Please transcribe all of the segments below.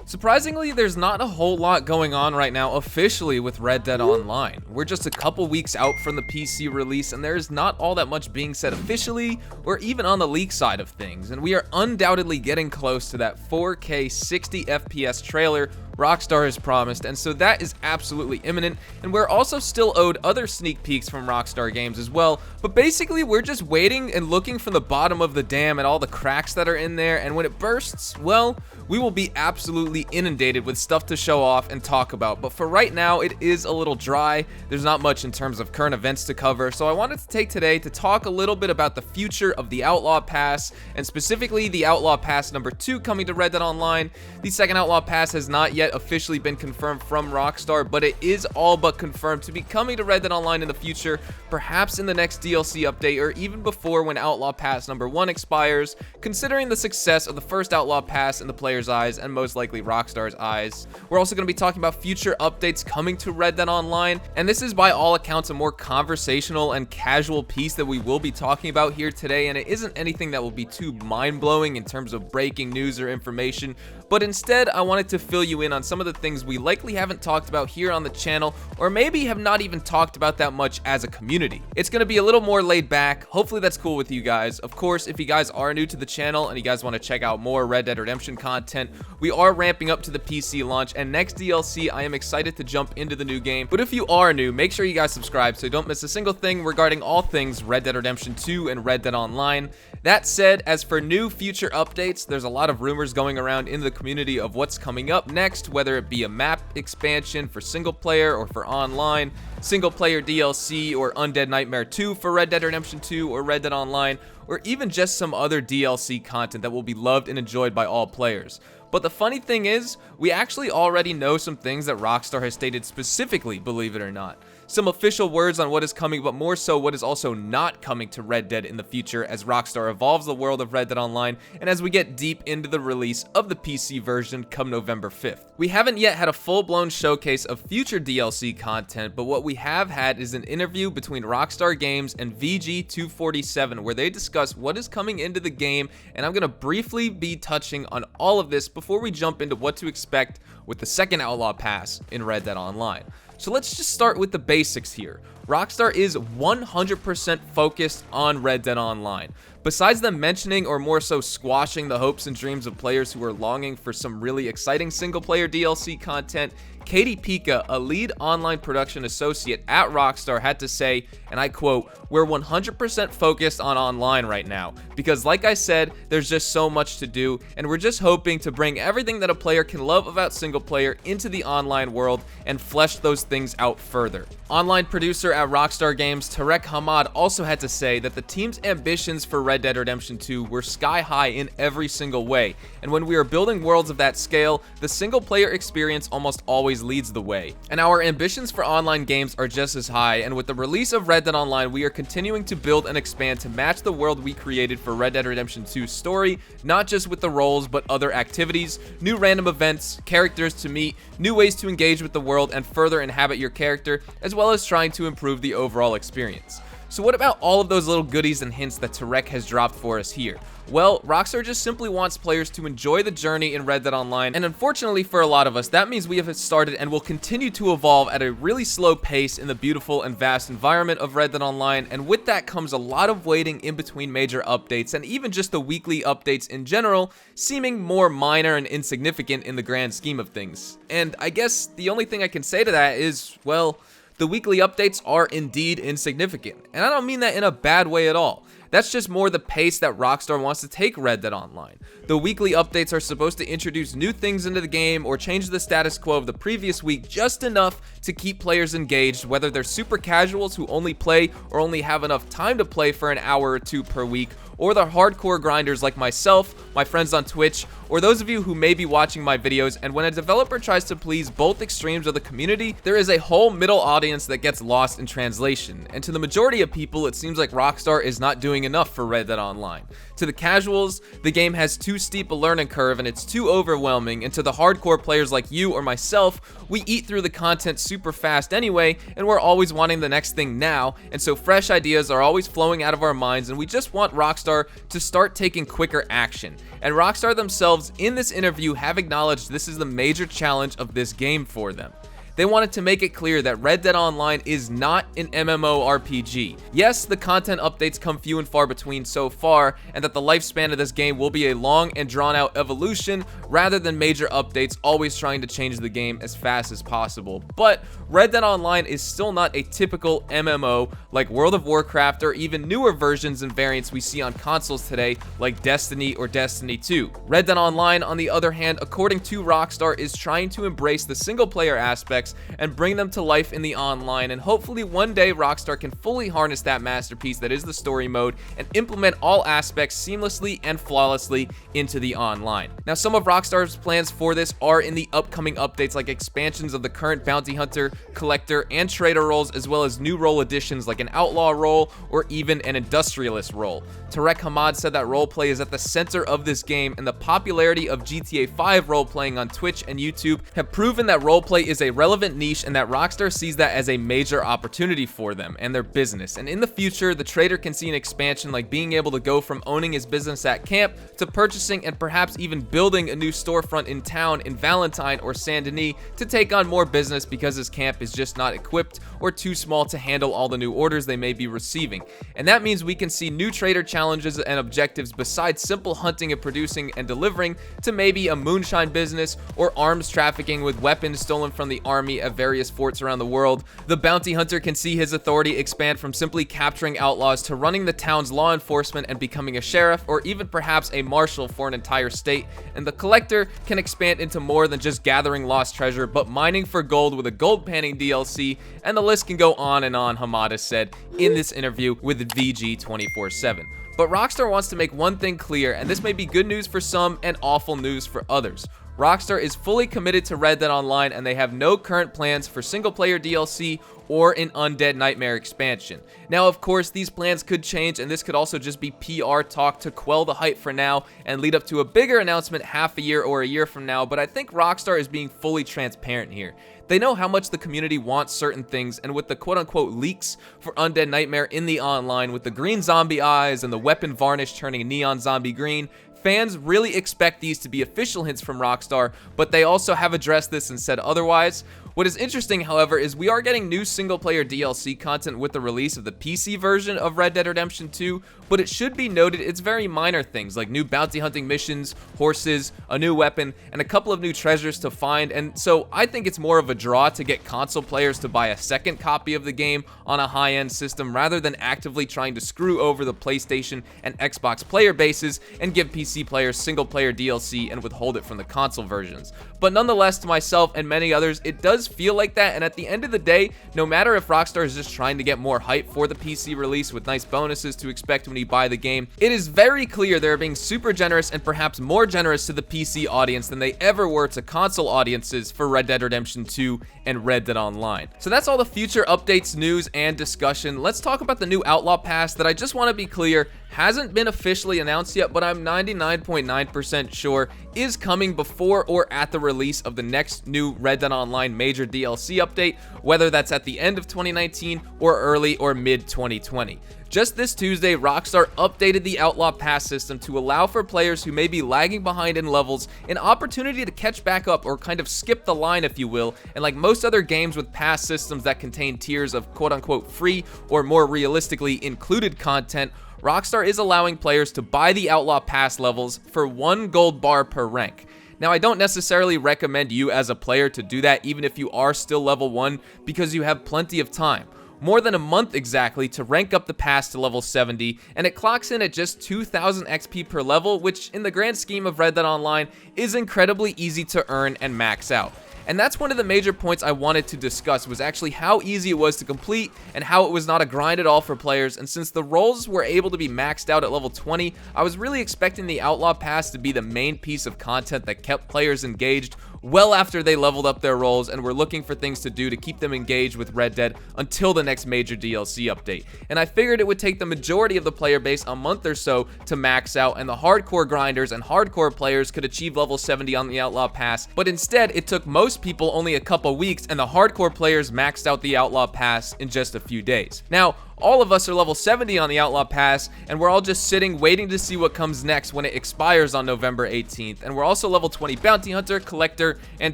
Surprisingly, there's not a whole lot going on right now officially with Red Dead Online. We're just a couple weeks out from the PC release, and there's not all that much being said officially or even on the leak side of things, and we are undoubtedly getting close to that 4K 60 FPS trailer Rockstar has promised, and so that is absolutely imminent, and we're also still owed other sneak peeks from Rockstar games as well, but basically we're just waiting and looking from the bottom of the dam at all the cracks that are in there, and when it bursts, well, we will be absolutely inundated with stuff to show off and talk about. But for right now, it is a little dry. There's not much in terms of current events to cover, so I wanted to take today to talk a little bit about the future of the Outlaw Pass, and specifically the Outlaw Pass number 2 coming to Red Dead Online. The second Outlaw Pass has not yet officially been confirmed from Rockstar, but it is all but confirmed to be coming to Red Dead Online in the future, perhaps in the next DLC update or even before when Outlaw Pass number 1 expires, considering the success of the first Outlaw Pass in the player's eyes and most likely Rockstar's eyes. We're also going to be talking about future updates coming to Red Dead Online, and this is by all accounts a more conversational and casual piece that we will be talking about here today, and it isn't anything that will be too mind-blowing in terms of breaking news or information, but instead I wanted to fill you in on some of the things we likely haven't talked about here on the channel, or maybe have not even talked about that much as a community. It's going to be a little more laid back. Hopefully that's cool with you guys. Of course, if you guys are new to the channel and you guys want to check out more Red Dead Redemption content, we are ramping up to the PC launch, and next DLC I am excited to jump into the new game. But if you are new, make sure you guys subscribe so you don't miss a single thing regarding all things Red Dead Redemption 2 and Red Dead Online. That said, as for new future updates, there's a lot of rumors going around in the community of what's coming up next, whether it be a map expansion for single player or for online, single player DLC or Undead Nightmare 2 for Red Dead Redemption 2 or Red Dead Online, or even just some other DLC content that will be loved and enjoyed by all players. But the funny thing is, we actually already know some things that Rockstar has stated specifically, believe it or not. Some official words on what is coming, but more so what is also not coming to Red Dead in the future as Rockstar evolves the world of Red Dead Online and as we get deep into the release of the PC version come November 5th. We haven't yet had a full-blown showcase of future DLC content, but what we have had is an interview between Rockstar Games and VG247 where they discuss what is coming into the game, and I'm going to briefly be touching on all of this before we jump into what to expect with the second Outlaw Pass in Red Dead Online. So let's just start with the basics here. Rockstar is 100% focused on Red Dead Online. Besides them mentioning or more so squashing the hopes and dreams of players who are longing for some really exciting single-player DLC content, Katie Pika, a lead online production associate at Rockstar, had to say, and I quote, "We're 100% focused on online right now, because like I said, there's just so much to do, and we're just hoping to bring everything that a player can love about single player into the online world and flesh those things out further." Online producer at Rockstar Games, Tarek Hamad, also had to say that the team's ambitions for Red Dead Redemption 2 were sky high in every single way, and when we are building worlds of that scale, the single player experience almost always leads the way. And our ambitions for online games are just as high, and with the release of Red Dead Online, we are continuing to build and expand to match the world we created for Red Dead Redemption 2's story, not just with the roles, but other activities, new random events, characters to meet, new ways to engage with the world and further inhabit your character, as well as trying to improve the overall experience. So what about all of those little goodies and hints that Tarek has dropped for us here? Well, Rockstar just simply wants players to enjoy the journey in Red Dead Online, and unfortunately for a lot of us, that means we have started and will continue to evolve at a really slow pace in the beautiful and vast environment of Red Dead Online, and with that comes a lot of waiting in between major updates, and even just the weekly updates in general, seeming more minor and insignificant in the grand scheme of things. And I guess the only thing I can say to that is, well, the weekly updates are indeed insignificant, and I don't mean that in a bad way at all. That's just more the pace that Rockstar wants to take Red Dead Online. The weekly updates are supposed to introduce new things into the game or change the status quo of the previous week just enough to keep players engaged, whether they're super casuals who only play or only have enough time to play for an hour or two per week, or the hardcore grinders like myself, my friends on Twitch, or those of you who may be watching my videos. And when a developer tries to please both extremes of the community, there is a whole middle audience that gets lost in translation. And to the majority of people, it seems like Rockstar is not doing enough for Red Dead Online. To the casuals, the game has too steep a learning curve and it's too overwhelming, and to the hardcore players like you or myself, we eat through the content super fast anyway, and we're always wanting the next thing now, and so fresh ideas are always flowing out of our minds, and we just want Rockstar to start taking quicker action. And Rockstar themselves in this interview have acknowledged this is the major challenge of this game for them. They wanted to make it clear that Red Dead Online is not an MMORPG. Yes, the content updates come few and far between so far, and that the lifespan of this game will be a long and drawn-out evolution rather than major updates always trying to change the game as fast as possible. But Red Dead Online is still not a typical MMO like World of Warcraft or even newer versions and variants we see on consoles today like Destiny or Destiny 2. Red Dead Online, on the other hand, according to Rockstar, is trying to embrace the single-player aspects and bring them to life in the online, and hopefully one day Rockstar can fully harness that masterpiece that is the story mode and implement all aspects seamlessly and flawlessly into the online. Now, some of Rockstar's plans for this are in the upcoming updates like expansions of the current bounty hunter, collector, and trader roles, as well as new role additions like an outlaw role or even an industrialist role. Tarek Hamad said that roleplay is at the center of this game, and the popularity of GTA 5 roleplaying on Twitch and YouTube have proven that roleplay is a relevant niche, and that Rockstar sees that as a major opportunity for them and their business. And in the future, the trader can see an expansion like being able to go from owning his business at camp to purchasing and perhaps even building a new storefront in town in Valentine or Saint Denis to take on more business because his camp is just not equipped or too small to handle all the new orders they may be receiving. And that means we can see new trader challenges and objectives besides simple hunting and producing and delivering to maybe a moonshine business or arms trafficking with weapons stolen from the army at various forts around the world. The bounty hunter can see his authority expand from simply capturing outlaws to running the town's law enforcement and becoming a sheriff or even perhaps a marshal for an entire state. And the collector can expand into more than just gathering lost treasure, but mining for gold with a gold panning DLC, and the list can go on and on, Hamada said in this interview with VG 24/7. But Rockstar wants to make one thing clear, and this may be good news for some and awful news for others. Rockstar is fully committed to Red Dead Online, and they have no current plans for single-player DLC or an Undead Nightmare expansion. Now, of course, these plans could change, and this could also just be PR talk to quell the hype for now and lead up to a bigger announcement half a year or a year from now, but I think Rockstar is being fully transparent here. They know how much the community wants certain things, and with the quote-unquote leaks for Undead Nightmare in the online, with the green zombie eyes and the weapon varnish turning neon zombie green, fans really expect these to be official hints from Rockstar, but they also have addressed this and said otherwise. What is interesting, however, is we are getting new single-player DLC content with the release of the PC version of Red Dead Redemption 2, but it should be noted it's very minor things like new bounty hunting missions, horses, a new weapon, and a couple of new treasures to find, and so I think it's more of a draw to get console players to buy a second copy of the game on a high-end system rather than actively trying to screw over the PlayStation and Xbox player bases and give PC players single-player DLC and withhold it from the console versions. But nonetheless, to myself and many others, it does feel like that, and at the end of the day, no matter if Rockstar is just trying to get more hype for the PC release with nice bonuses to expect when you buy the game, it is very clear they're being super generous and perhaps more generous to the PC audience than they ever were to console audiences for Red Dead Redemption 2 and Red Dead Online. So that's all the future updates, news, and discussion. Let's talk about the new Outlaw Pass that I just want to be clear hasn't been officially announced yet, but I'm 99.9% sure is coming before or at the release of the next new Red Dead Online major DLC update, whether that's at the end of 2019 or early or mid 2020. Just this Tuesday, Rockstar updated the Outlaw Pass system to allow for players who may be lagging behind in levels an opportunity to catch back up or kind of skip the line, if you will. And like most other games with pass systems that contain tiers of quote-unquote free or more realistically included content, Rockstar is allowing players to buy the Outlaw Pass levels for 1 gold bar per rank. Now, I don't necessarily recommend you as a player to do that even if you are still level 1 because you have plenty of time. More than a month exactly to rank up the pass to level 70, and it clocks in at just 2,000 XP per level, which in the grand scheme of Red Dead Online is incredibly easy to earn and max out. And that's one of the major points I wanted to discuss, was actually how easy it was to complete and how it was not a grind at all for players. And since the roles were able to be maxed out at level 20, I was really expecting the Outlaw Pass to be the main piece of content that kept players engaged well after they leveled up their roles and were looking for things to do to keep them engaged with Red Dead until the next major DLC update. And I figured it would take the majority of the player base a month or so to max out, and the hardcore grinders and hardcore players could achieve level 70 on the Outlaw Pass, but instead it took most people only a couple weeks, and the hardcore players maxed out the Outlaw Pass in just a few days. Now, all of us are level 70 on the Outlaw Pass, and we're all just sitting waiting to see what comes next when it expires on November 18th. And we're also level 20 Bounty Hunter, Collector, and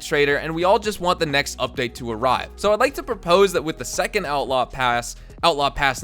Trader, and we all just want the next update to arrive. So I'd like to propose that with the second Outlaw Pass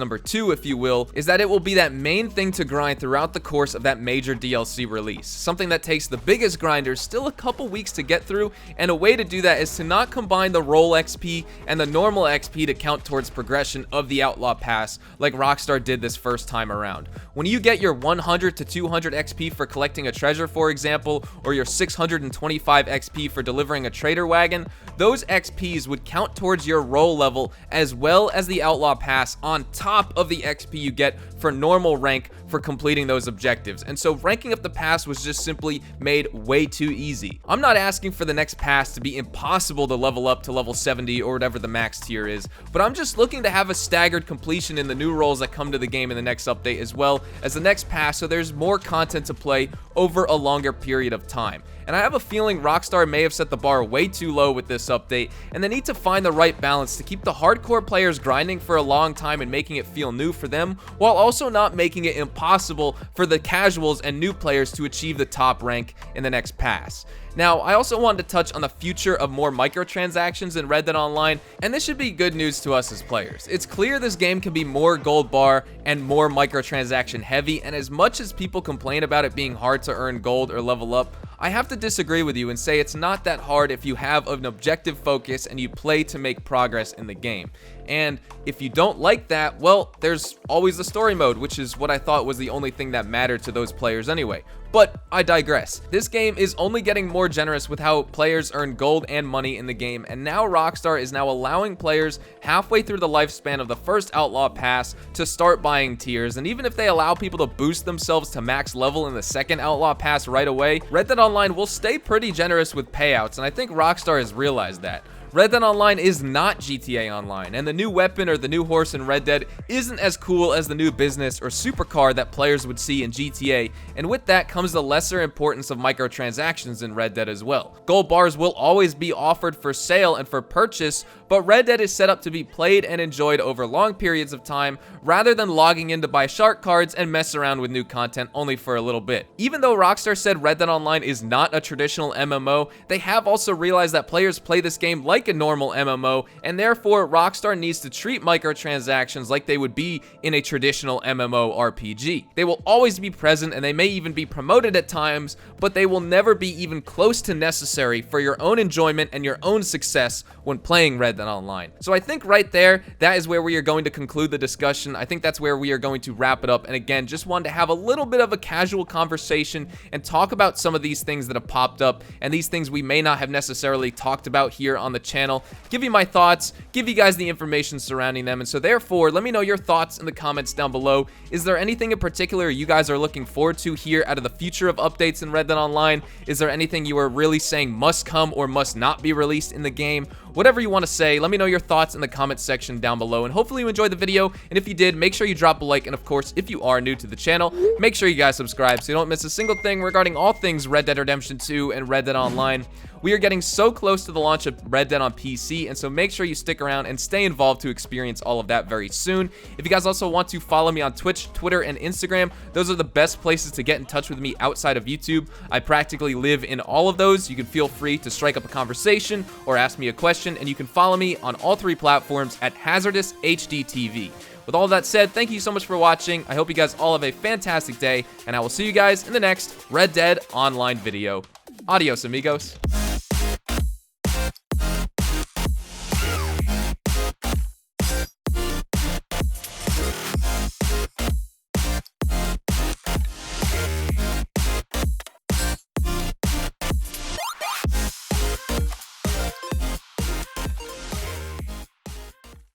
number 2, if you will, is that it will be that main thing to grind throughout the course of that major DLC release. Something that takes the biggest grinders still a couple weeks to get through, and a way to do that is to not combine the roll XP and the normal XP to count towards progression of the Outlaw Pass like Rockstar did this first time around. When you get your 100 to 200 XP for collecting a treasure, for example, or your 625 XP for delivering a trader wagon, those XPs would count towards your roll level as well as the Outlaw Pass on top of the XP you get for normal rank for completing those objectives. And so ranking up the pass was just simply made way too easy. I'm not asking for the next pass to be impossible to level up to level 70 or whatever the max tier is, but I'm just looking to have a staggered completion in the new roles that come to the game in the next update as well as the next pass, so there's more content to play over a longer period of time. And I have a feeling Rockstar may have set the bar way too low with this update, and they need to find the right balance to keep the hardcore players grinding for a long time and making it feel new for them, while also not making it impossible for the casuals and new players to achieve the top rank in the next pass. Now, I also wanted to touch on the future of more microtransactions in Red Dead Online, and this should be good news to us as players. It's clear this game can be more gold bar and more microtransaction heavy, and as much as people complain about it being hard to earn gold or level up, I have to disagree with you and say it's not that hard if you have an objective focus and you play to make progress in the game. And if you don't like that, well, there's always the story mode, which is what I thought was the only thing that mattered to those players anyway. But I digress. This game is only getting more generous with how players earn gold and money in the game, and now Rockstar is now allowing players halfway through the lifespan of the first Outlaw Pass to start buying tiers. And even if they allow people to boost themselves to max level in the second Outlaw Pass right away, Red Dead Online will stay pretty generous with payouts, and I think Rockstar has realized that. Red Dead Online is not GTA Online, and the new weapon or the new horse in Red Dead isn't as cool as the new business or supercar that players would see in GTA, and with that comes the lesser importance of microtransactions in Red Dead as well. Gold bars will always be offered for sale and for purchase, but Red Dead is set up to be played and enjoyed over long periods of time rather than logging in to buy shark cards and mess around with new content only for a little bit. Even though Rockstar said Red Dead Online is not a traditional MMO, they have also realized that players play this game like a normal MMO, and therefore Rockstar needs to treat microtransactions like they would be in a traditional MMO RPG. They will always be present, and they may even be promoted at times, but they will never be even close to necessary for your own enjoyment and your own success when playing Red Dead Online. So I think right there, that is where we are going to conclude the discussion. I think that's where we are going to wrap it up, and again, just wanted to have a little bit of a casual conversation and talk about some of these things that have popped up and these things we may not have necessarily talked about here on the channel, give you my thoughts, give you guys the information surrounding them, and so therefore, let me know your thoughts in the comments down below. Is there anything in particular you guys are looking forward to here out of the future of updates in Red Dead Online? Is there anything you are really saying must come or must not be released in the game? Whatever you want to say, let me know your thoughts in the comment section down below, and hopefully you enjoyed the video, and if you did, make sure you drop a like, and of course, if you are new to the channel, make sure you guys subscribe so you don't miss a single thing regarding all things Red Dead Redemption 2 and Red Dead Online. We are getting so close to the launch of Red Dead on PC, and so make sure you stick around and stay involved to experience all of that very soon. If you guys also want to follow me on Twitch, Twitter, and Instagram, those are the best places to get in touch with me outside of YouTube. I practically live in all of those. You can feel free to strike up a conversation or ask me a question, and you can follow me on all three platforms at Hazardous HDTV. With all that said, thank you so much for watching. I hope you guys all have a fantastic day, and I will see you guys in the next Red Dead Online video. Adios, amigos.